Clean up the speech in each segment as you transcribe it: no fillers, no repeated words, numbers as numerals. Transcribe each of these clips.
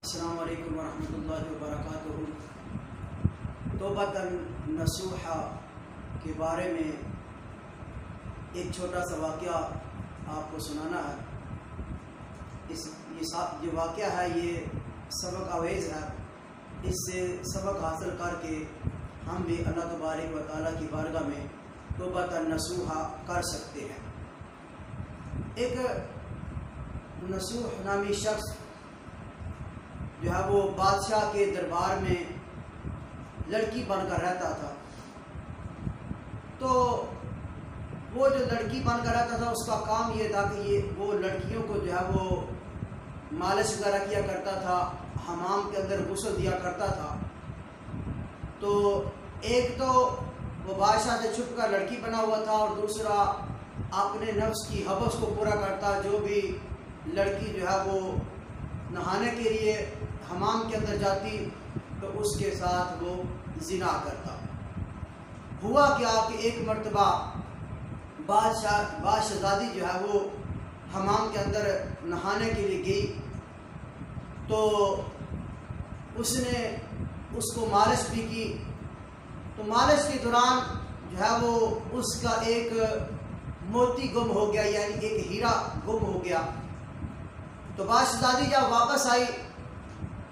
السلام علیکم ورحمۃ اللہ وبرکاتہ۔ توبۃ نصوحہ کے بارے میں ایک چھوٹا سا واقعہ آپ کو سنانا ہے۔ یہ واقعہ ہے، یہ سبق آویز ہے۔ اس سے سبق حاصل کر کے ہم بھی اللہ تبارک و تعالیٰ کی بارگاہ میں توبۃ نصوحہ کر سکتے ہیں۔ ایک نصوح نامی شخص جو ہے وہ بادشاہ کے دربار میں لڑکی بن کر رہتا تھا۔ تو وہ جو لڑکی بن کر رہتا تھا اس کا کام یہ تھا کہ وہ لڑکیوں کو جو ہے وہ مالش وغیرہ کیا کرتا تھا، حمام کے اندر غسل دیا کرتا تھا۔ تو ایک تو وہ بادشاہ سے چھپ کر لڑکی بنا ہوا تھا، اور دوسرا اپنے نفس کی حوث کو پورا کرتا۔ جو بھی لڑکی جو ہے وہ نہانے کے لیے حمام کے اندر جاتی تو اس کے ساتھ وہ زنا کرتا۔ ہوا کیا کہ ایک مرتبہ شہزادی جو ہے وہ حمام کے اندر نہانے کے لیے گئی، تو اس نے اس کو مالش بھی کی۔ تو مالش کے دوران جو ہے وہ اس کا ایک موتی گم ہو گیا، یعنی ایک ہیرا گم ہو گیا۔ تو شہزادی جب واپس آئی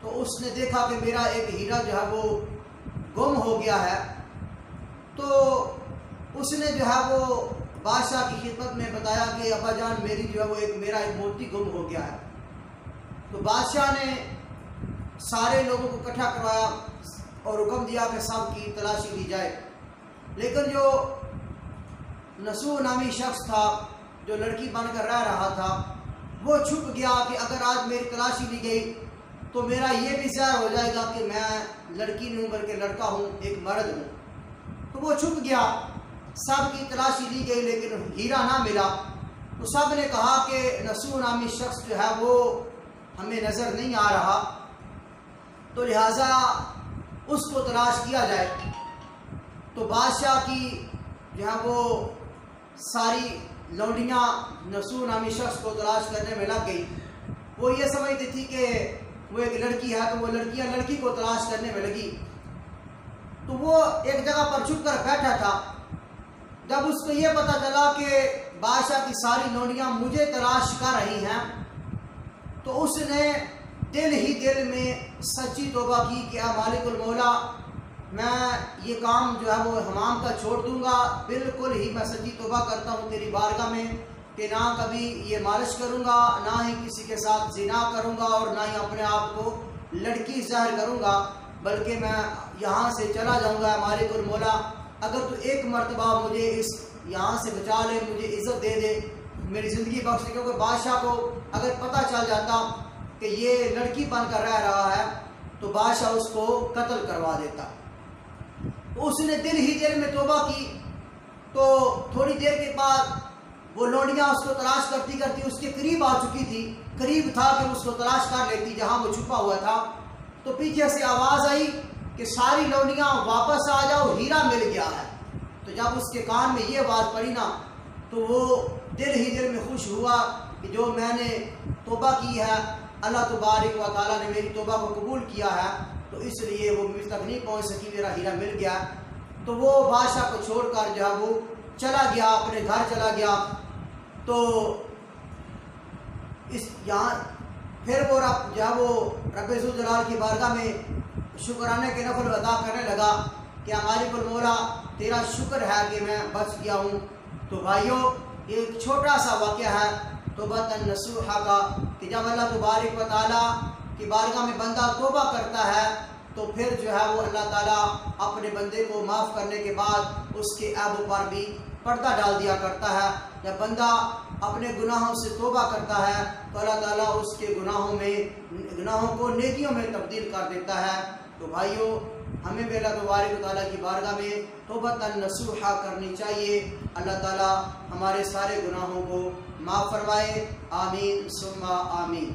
تو اس نے دیکھا کہ میرا ایک ہیرا جو ہے وہ گم ہو گیا ہے۔ تو اس نے جو ہے وہ بادشاہ کی خدمت میں بتایا کہ ابا جان میری جو ہے وہ میرا ایک موتی گم ہو گیا ہے۔ تو بادشاہ نے سارے لوگوں کو اکٹھا کروایا اور حکم دیا کہ سب کی تلاشی لی جائے۔ لیکن جو نصوح نامی شخص تھا جو لڑکی بن کر رہ رہا تھا، وہ چھپ گیا کہ اگر آج میری تلاشی لی گئی تو میرا یہ بھی ظاہر ہو جائے گا کہ میں لڑکی نہیں ہوں بلکہ لڑکا ہوں، ایک مرد ہوں۔ تو وہ چھپ گیا، سب کی تلاشی لی گئی لیکن ہیرا نہ ملا۔ تو سب نے کہا کہ نصوح نامی شخص جو ہے وہ ہمیں نظر نہیں آ رہا، تو لہٰذا اس کو تلاش کیا جائے۔ تو بادشاہ کی جو ہے وہ ساری لونڈیاں نصوح نامی شخص کو تلاش کرنے میں لگ گئی۔ وہ یہ سمجھتی تھی کہ وہ ایک لڑکی ہے، تو وہ لڑکیاں لڑکی کو تلاش کرنے میں لگی۔ تو وہ ایک جگہ پر چھپ کر بیٹھا تھا۔ جب اس کو یہ پتا چلا کہ بادشاہ کی ساری لونڈیاں مجھے تلاش کر رہی ہیں، تو اس نے دل ہی دل میں سچی توبہ کی کہ اے مالک المولا، میں یہ کام جو ہے وہ حمام کا چھوڑ دوں گا، بالکل ہی میں سچی توبہ کرتا ہوں تیری بارگاہ میں کہ نہ کبھی یہ مالش کروں گا، نہ ہی کسی کے ساتھ زنا کروں گا، اور نہ ہی اپنے آپ کو لڑکی ظاہر کروں گا، بلکہ میں یہاں سے چلا جاؤں گا۔ مالک المولا، اگر تو ایک مرتبہ مجھے یہاں سے بچا لے، مجھے عزت دے دے، میری زندگی بخش دے، کیونکہ بادشاہ کو اگر پتہ چل جاتا کہ یہ لڑکی بن کر رہ رہا ہے تو بادشاہ اس کو قتل کروا دیتا۔ اس نے دل ہی دل میں توبہ کی۔ تو تھوڑی دیر کے بعد وہ لونڈیاں اس کو تلاش کرتی کرتی اس کے قریب آ چکی تھی، قریب تھا کہ اس کو تلاش کر لیتی جہاں وہ چھپا ہوا تھا۔ تو پیچھے سے آواز آئی کہ ساری لونڈیاں واپس آ جاؤ، ہیرا مل گیا ہے۔ تو جب اس کے کان میں یہ بات پڑی نا، تو وہ دل ہی دل میں خوش ہوا کہ جو میں نے توبہ کی ہے، اللہ تبارک و تعالیٰ نے میری توبہ کو قبول کیا ہے، تو اس لیے وہ مجھ تک نہیں پہنچ سکی، میرا ہیرا مل گیا۔ تو وہ بادشاہ کو چھوڑ کر جو ہے وہ چلا گیا، اپنے گھر چلا گیا۔ تو پھر وہ جو ہے وہ رب ذوالجلال کی بارگاہ میں شکرانے کے نفل ادا کرنے لگا کہ مالک المولا تیرا شکر ہے کہ میں بچ گیا ہوں۔ تو بھائیوں، یہ ایک چھوٹا سا واقعہ ہے توبۃ نصوحہ کا، کہ جب اللہ تبارک و تعالیٰ کی بارگاہ میں بندہ توبہ کرتا ہے تو پھر جو ہے وہ اللہ تعالیٰ اپنے بندے کو معاف کرنے کے بعد اس کے عیبوں پر بھی پردہ ڈال دیا کرتا ہے۔ جب بندہ اپنے گناہوں سے توبہ کرتا ہے تو اللہ تعالیٰ اس کے گناہوں کو نیکیوں میں تبدیل کر دیتا ہے۔ تو بھائیوں، ہمیں بھی اللہ تبارک و تعالیٰ کی بارگاہ میں توبۃ نصوحہ کرنی چاہیے۔ اللہ تعالیٰ ہمارے سارے گناہوں کو معاف فرمائے، آمین ثم آمین۔